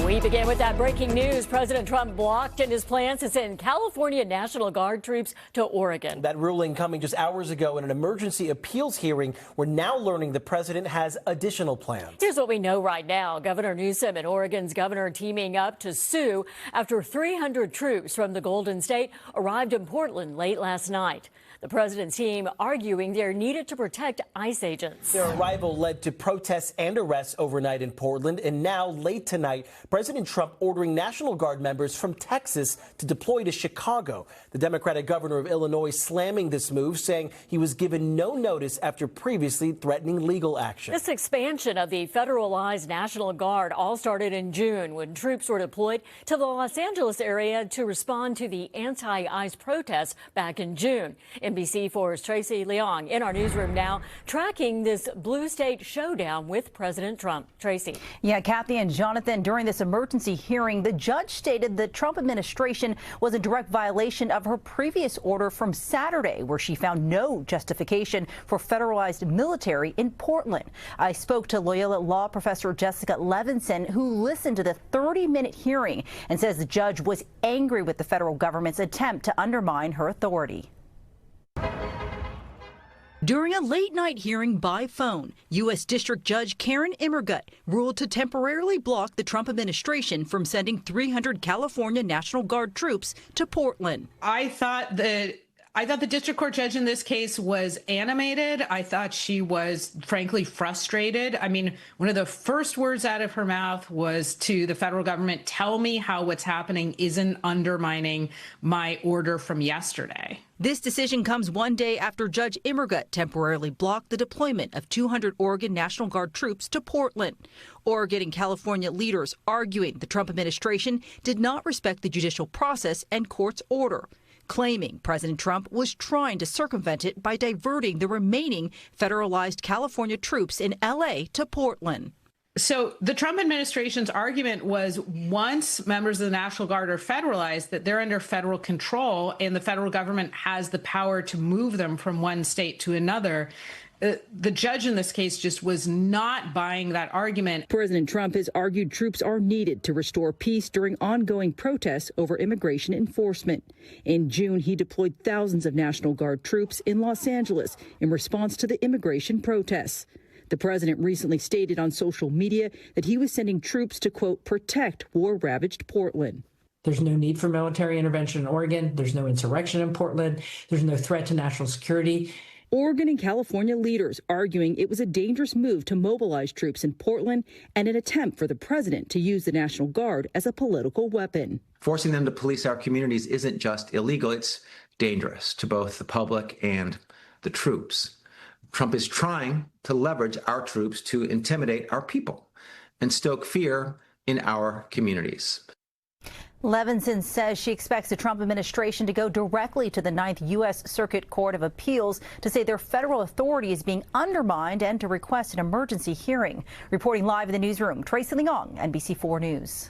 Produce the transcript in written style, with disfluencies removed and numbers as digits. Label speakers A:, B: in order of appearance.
A: We begin with that breaking news. President Trump blocked in his plans to send California National Guard troops to Oregon.
B: That ruling coming just hours ago in an emergency appeals hearing. We're now learning the president has additional plans.
A: Here's what we know right now. Governor Newsom and Oregon's governor teaming up to sue after 300 troops from the Golden State arrived in Portland late last night. The president's team arguing they're needed to protect ICE agents.
B: Their arrival led to protests and arrests overnight in Portland. And now, late tonight, President Trump ordering National Guard members from Texas to deploy to Chicago. The Democratic governor of Illinois slamming this move, saying he was given no notice after previously threatening legal action.
A: This expansion of the federalized National Guard all started in June when troops were deployed to the Los Angeles area to respond to the anti-ICE protests back in June. NBC4's Tracey Leong in our newsroom now, tracking this blue state showdown with President Trump. Tracey.
C: Yeah, Kathy and Jonathan, during this emergency hearing, the judge stated the Trump administration was a direct violation of her previous order from Saturday, where she found no justification for federalized military in Portland. I spoke to Loyola law professor Jessica Levinson, who listened to the 30-minute hearing and says the judge was angry with the federal government's attempt to undermine her authority.
D: During a late-night hearing by phone, U.S. District Judge Karen Immergut ruled to temporarily block the Trump administration from sending 300 California National Guard troops to Portland.
E: I thought the district court judge in this case was animated. I thought she was, frankly, frustrated. I mean, one of the first words out of her mouth was to the federal government, tell me how what's happening isn't undermining my order from yesterday.
D: This decision comes one day after Judge Immergut temporarily blocked the deployment of 200 Oregon National Guard troops to Portland. Oregon and California leaders arguing the Trump administration did not respect the judicial process and court's order, claiming President Trump was trying to circumvent it by diverting the remaining federalized California troops in L.A. to Portland.
E: So the Trump administration's argument was once members of the National Guard are federalized, that they're under federal control and the federal government has the power to move them from one state to another. The judge in this case just was not buying that argument.
D: President Trump has argued troops are needed to restore peace during ongoing protests over immigration enforcement. In June, he deployed thousands of National Guard troops in Los Angeles in response to the immigration protests. The president recently stated on social media that he was sending troops to, quote, protect war-ravaged Portland.
F: There's no need for military intervention in Oregon. There's no insurrection in Portland. There's no threat to national security.
D: Oregon and California leaders arguing it was a dangerous move to mobilize troops in Portland and an attempt for the president to use the National Guard as a political weapon.
G: Forcing them to police our communities isn't just illegal, it's dangerous to both the public and the troops. Trump is trying to leverage our troops to intimidate our people and stoke fear in our communities.
C: Levinson says she expects the Trump administration to go directly to the 9th U.S. Circuit Court of Appeals to say their federal authority is being undermined and to request an emergency hearing. Reporting live in the newsroom, Tracey Leong, NBC4 News.